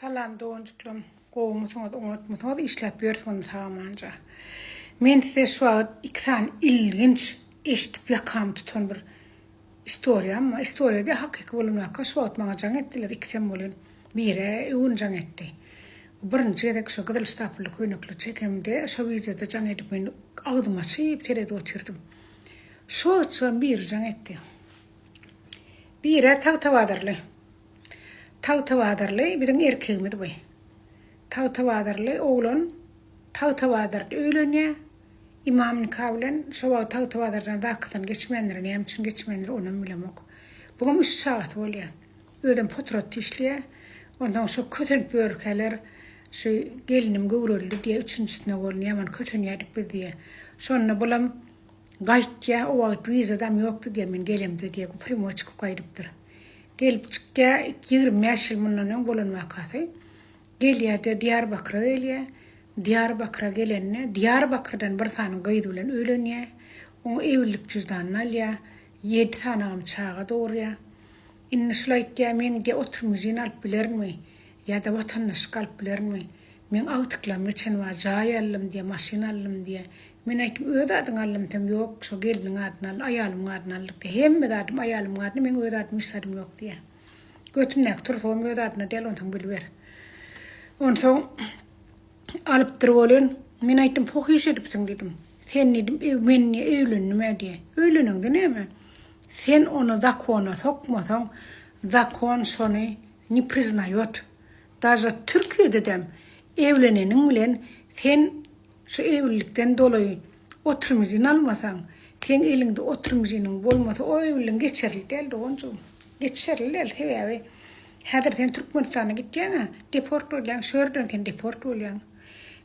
Salam doğuncuklum. Qoğumusunuz, unutmusunuz, işlep börtünüz hamanca. Men size şu an iki tane ilginç eşitip yakam tutan bir istoriya ama istoriyada hakiki bulunmakka şu an bana can ettiler ikisem bulun. Bire uğun can etti. Birinci de şu kadar staplı koynuklu çekimde şu videoda can edip ben ağdıma çeyip terede oturdum. Şu an bir can etti. Bire tavtadarlı. Tavtadarlı birden erkeğimdi bu. Tavtadarlı oğlan tavtadarlı öylönye imamın kavlen şu tavtadardan da akıtan geçmenler ne için geçmenler onun bilemok. Bugün 3 saat oluyor. Ödem potrot işliye. Ondan şu kötün börkeler şu gelinim gururlu diye üçüncüsüne olun yaman kötün yedik bir diye. Sonra bulam gaytya o vakit vizadam yoktu diye men gelimdi diye primo çıkıp kaydıptır. Gelip çıkya 25 yıl bundan bulunmakatı. Geliyor de Diyarbakır'a geliyor. Diyarbakır'a gelenine Diyarbakır'dan bir tane gaydulen öylönye. Onu evlilik cüzdanını alıyor. 7 tane amçağa doğruya. İnne şulaytya men de oturmuzin alıp bilir mi? Ya da vatandaş alıp bilir mi? Men ağtıklam için var jay alım diye, maşin alım diye. Men aytım öde adın alım tem yok. Şu gelinin adını al, ayalım adını aldık diye. Hem de adım ayalım adını men öde adım istadım yok diye. Götünnek turtuğum öde adını del ondan bilber. Ondan sonra alıp durulun. Men aytım pohiş edipsin dedim. Sen dedim men evlenme diye. Evlenende ne mi? Sen onu da konu sokmasan da kon sonu ni priznayot. Даже Türkiye'de dem evlenenin bilen sen şu evlilikten dolayı oturmuzun almasan sen elinde oturmuzun bolmasa o evliliğin geçerli değil doğuncu. Geçerli değil hevevi. Hadır sen Türkmenistan'a gideceksin deport olayan şördönken deport olayan.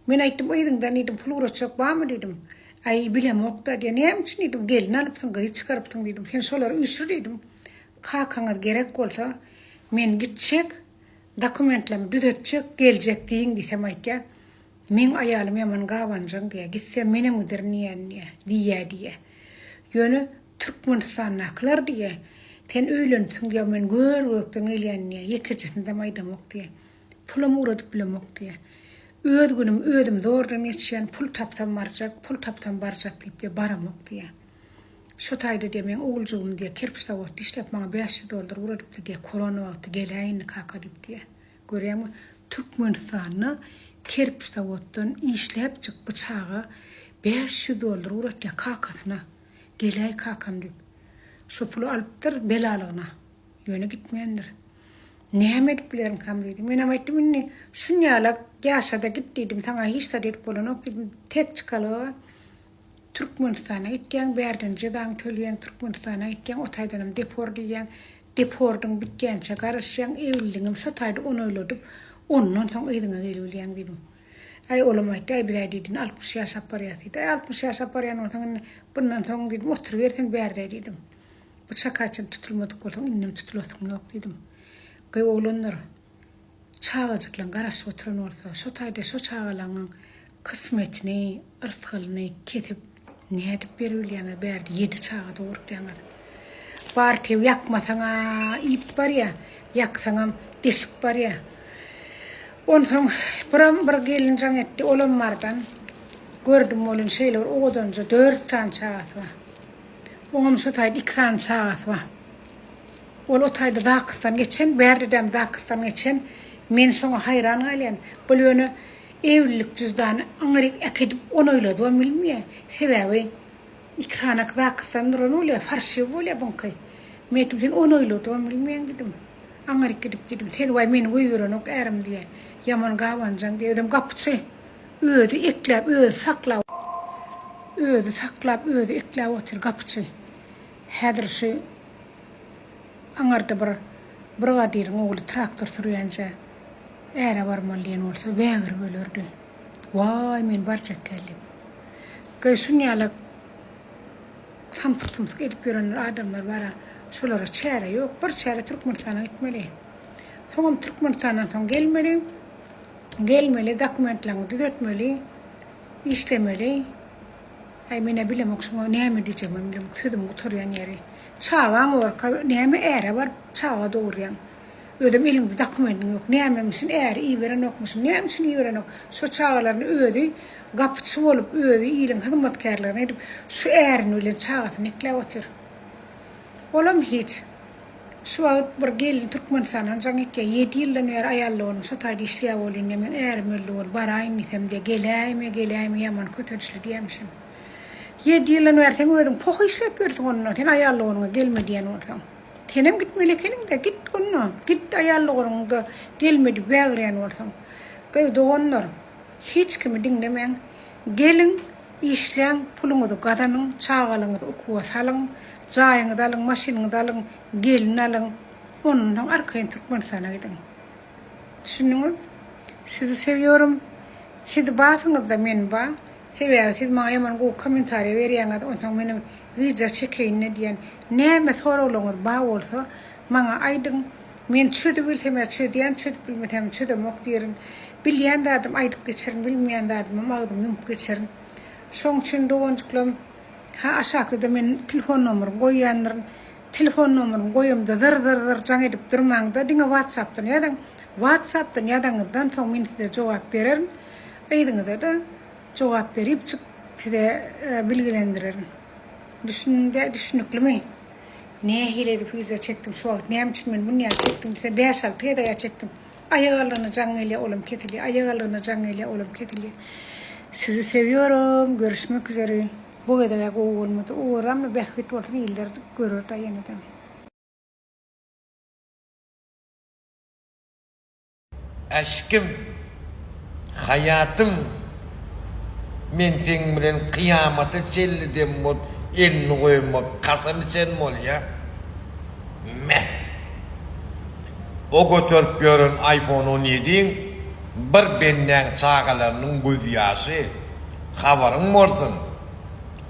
Men aytım oydundan dedim pul çok var mı dedim. Ay bilem okta diye ne için dedim gelin alıpsın gayı çıkarıpsın dedim. Sen şoları üçür dedim. Kalkana gerek olsa men gidecek dokumentlerimi düzeltecek gelecek deyin desem aytya. Men ayalım yaman gavancan diye gitse mene müdir niye diye. Yönü Türkmenistan'aklar diye. Sen öylensün diye men gör öktün eyleyen niye yekecesinde maydam ok diye. Pulum uğradıp bilem ok diye. Ödüm doğrudan yetişen pul tapsam baracak deyip de baramok diye. Şu tayda diye men oğulcuğum diye kirpişte vakti işlep bana 5 dolar uğradıp diye korona vakti geleyini kaka deyip diye. Görüyor mu? Türkmenistan'ı kirpişte vaktin işlep çık bıçağı 500 dolar uğradıp diye kakasına geley kakam deyip. Şu pulu alıptır belalığına. Yöne gitmeyendir. Ne edip bilirim kam dedim. Ben ama ettim inni şunyalak yaşada gittiydim. Sana hiç de deyip bolun ok dedim. Tek çıkalı Türkmenistan'a gitken berden cedam tölüyen Türkmenistan'a gitken otaydanım depor diyen depordun bitkençe karışan evliliğim şu tayda onu oyladım. Ondan sonra eydine geliyorlayan dedim. Ay olamaydı ay bir dedin 60 yaş apariyatıydı. Ay 60 yaş apariyanın sonra bundan sonra dedim oturuverken berde dedim. Bıçak açın tutulmadık olsun innem tutulmasın yok dedim. Gay oğlanlar çağacıklan garaş oturan orta. Şu tayda şu çağalanın kısmetini, ırtgılını ketip ne edip berülyanı berdi 7 çağa doğru diyanlar. Bartev yakmasana ip var ya, yaksana deşip var ya. Ondan sonra bir gelin can etti olanlardan gördüm olun şeyler oğdanca 4 tane çağat var. Onun şu tayda 2 tane çağat var. O tayda Dağıstan geçen, berdem Dağıstan geçen, men sonra hayran ailen. Böyle evlilik cüzdanı anırık ekidip onu oyladı, o bilmiyor. Sebebi 2 tane Dağıstan duran oluyor, farşı oluyor bankayı. Metim sen onu oyladı, o bilmiyor dedim. Anırık edip dedim, sen vay men uyuran ok erim diye. Yaman gavancan diye dedim, kapısı. Ödü eklep, ödü saklap. Ödü eklep otur kapısı. Hadır şu angarda bir brigadirin oğlu traktör sürüyence era varmalıyın olsa veğir bölürdü. Vay men barçak geldim. Kay şunyalak tamsık edip yörenler adamlar var. Şulara çare yok. Bir çare Türkmenistan'a gitmeli. Sonra Türkmenistan'dan sonra gelmeli, dokumentlerini düzeltmeli, işlemeli. Ay mene bilem okşuma ne diyeceğim ben bilem. Tüdüm oturuyan yeri. Çağan orka neme era var çağa doğruyan. Ödüm elimde dokumentin yok. Nämemişsin? Eğer iyi veren okmuşsun. Nämemişsin iyi veren ok. Şu çağalarını ödü. Kapıçı olup ödü. İyilin hizmetkarlarını edip şu eğerini öyle çağatını eklep otur. Olam hiç. Şu bir gelin Türkmenistan'dan zangikke 7 yıldan beri ayarlıyorum. Şu tayda işleyev olayım hemen eğermeli ol. Barayım isem de geleyim yaman kötünçlü diyemişim. 7 yıldan beri sen ödün poku işlep versin onunla. Sen ayarlıyorum gelme diyen olsam. Senem gitmelekenin de git onunla. Git ayarlıyorum da gelmedi beğreyen olsam. Gayda onlar. Hiç kimi dinlemen. Gelin işleyen pulunu kadanın çağalını da okuva salın. Zayını da alın, maşinini da alın, gelin alın. Ondan arkayın Türkmenistan'a gidin. Düşündün mü? Sizi seviyorum. Sizi batınız da men ba. Seviyor, siz bana hemen bu komentari veriyorsunuz. Ondan benim vize çekeyin ne diyen. Neyme sorulunuz ba olsa. Bana aydın. Men çödü bilsem çödüyen, çödü bilmesem çödü mok diyerin. Bilyen de adım aydıp geçirin, bilmeyen de adım ağdım yumup geçirin. Şoň üçin doğuncuklarım. Ha aşağıda da men telefon numaram koyanlarım. Telefon numaram koyumda dır can edip durmağında dine WhatsApp'tan yadan. WhatsApp'tan yadanıdan son men size cevap veririm. Aydınıda da cevap verip size bilgilendiririm. Düşünüklü mü? Ne hileri vize çektim şu vakit. Neyim için ben bunu çektim. 5-6 ya çektim. Ayağlarını canıyla oğlum ketili. Ayağlarını canıyla oğlum ketili. Sizi seviyorum. Görüşmek üzere. Bu kadar olmadı. Uğramla beklet olsun iller görür de yeniden. Aşkım, hayatım, men sen bilen kıyamata çellidem bol, elini koyum bol, kasam içen bol ya. Meh. O götürüp görün iPhone 17'in bir benden çağalarının gözyaşı, havarın bolsun.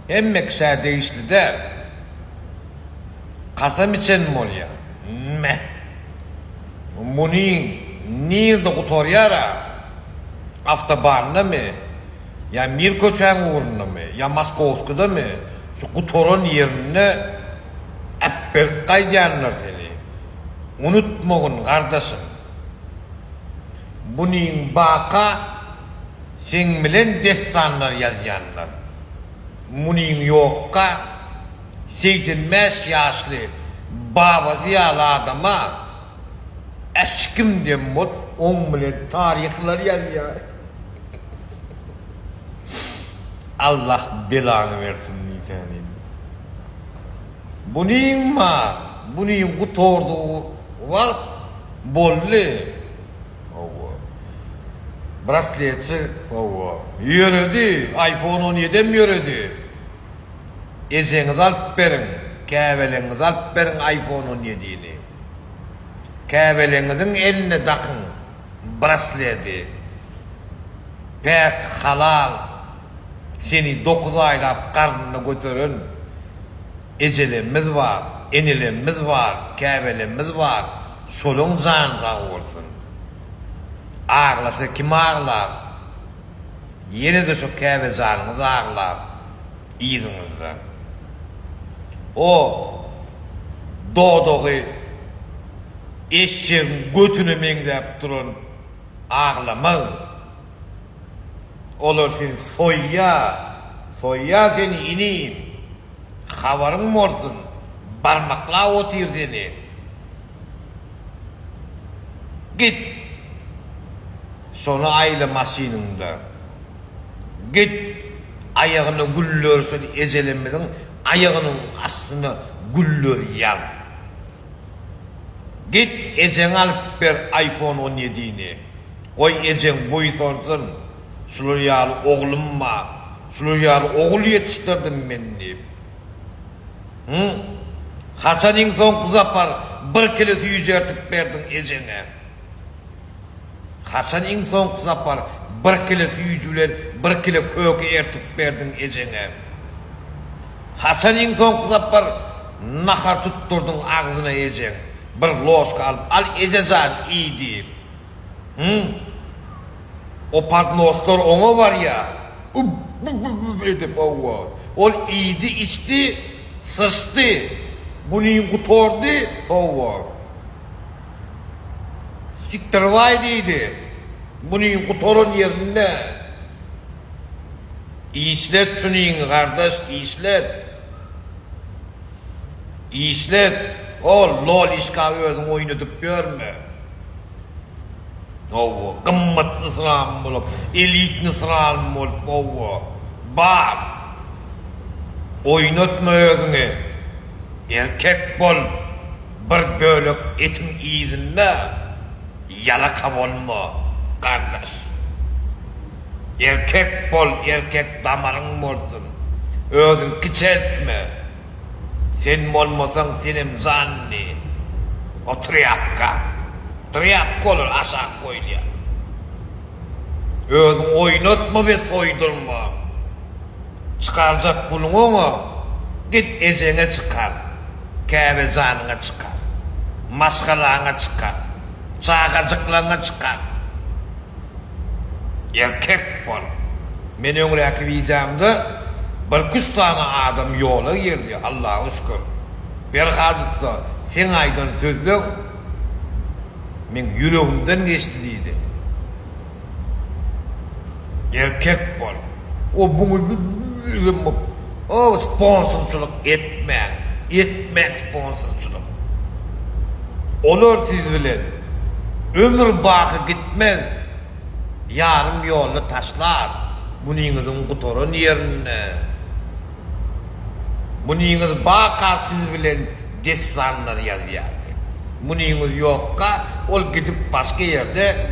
Hemme kişa değişli de kasam içen bol ya. Meh. Munin nirde kutoryara avtobanda mı? Ya Mirkoçan uğrunda mı? Ya Moskovska'da mı? Şu kutorun yerine hep kaydayanlar seni. Unutmayın kardeşim. Bunun baka sen bilen destanlar yazyanlar. Bunun yokka 85 yaşlı baba ziyalı adama aşkım demot on bilen tarihler yazıyor. Allah belanı versin senin. Bunun ma, bunun kutorduğu var bolli. Brasleti, yürüdü, iPhone 17'den yürüdü. Ezeniz alıp verin, käbeleniz alıp verin iPhone 17'ni. Käbelenizin eline takın, brasleti. Pek halal, seni 9 aylap karnına götürün. Ecelimiz var, enilimiz var, käbelimiz var. Şolun canınıza olsun. Ağlasa kim ağlar? Yine de şu käbe canınız ağlar. İyidinizden. O doğduğu eşeğin götünü mengdep durun. Ağlamaz. Olur seni soyya seni ineyim. Havarın olsun. Barmakla otur seni. Git. Sonra aile maşininde. Git. Ayağını güllör şöyle ezelemedin. Ayağının aslında güllör yaz. Git ecen alıp ver iPhone 17'ni. Koy ecen boyu sonsun. Şular yağlı oğlum var. Şular yağlı oğul yetiştirdim ben deyip. Hasan'ın son kızapar bir kere yücertip verdin ecene. Hasan'ın son kızapar bir kere yücüler bir kere köke ertip verdin ecene. Hasan'ın son kızapar nahar tutturdun ağzına ecen. Bir loşka alıp al ecezan iyi deyip. O partnostor ona var ya. Edip ol iyiydi içti sıçtı. Bunun kutordu. Siktir vay deydi. Bunun kutorun yerinde. İşlet şunun kardeş, işlet. İşlet. O lol işkavı özün oynatıp görme. O kımmatlı sıram bulup, elitli sıram bulup o. Bar. Oynatma özünü. Erkek bol. Bir bölük etin izinde yalaka bolma kardeş. Erkek bol, erkek damarın bolsun. Özün küçeltme. Sen bolmasan senim zanni. O triyapka. Triyapka olur aşağı koyuya. Özün oynatma ve soydurma. Çıkaracak pulunu git ezene çıkar. Kâbe zanına çıkar. Maskalarına çıkar. Çağacıklarına çıkar. Erkek bol. Men öňräki vicamda bir 100 tane adam yola girdi. Allah'a şükür. Bir hadisde sen aydan sözlük men yüreğimden geçti deydi. Erkek bol. O bunu o sponsorçuluk etmek sponsorçuluk. Olur siz bilen. Ömür bağı gitmez. Yarım yolunu taşlar. Buningizin kutorun yerine. Buningiz baka siz bilen destanlar yazıyor. Buningiz yokka ol gidip başka yerde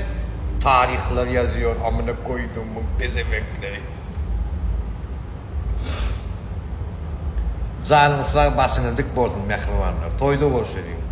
tarihler yazıyor. Amına koydum bu bezemekleri. Canınızlar başınız dik bolsun mehribanlar. Toyda görüşelim.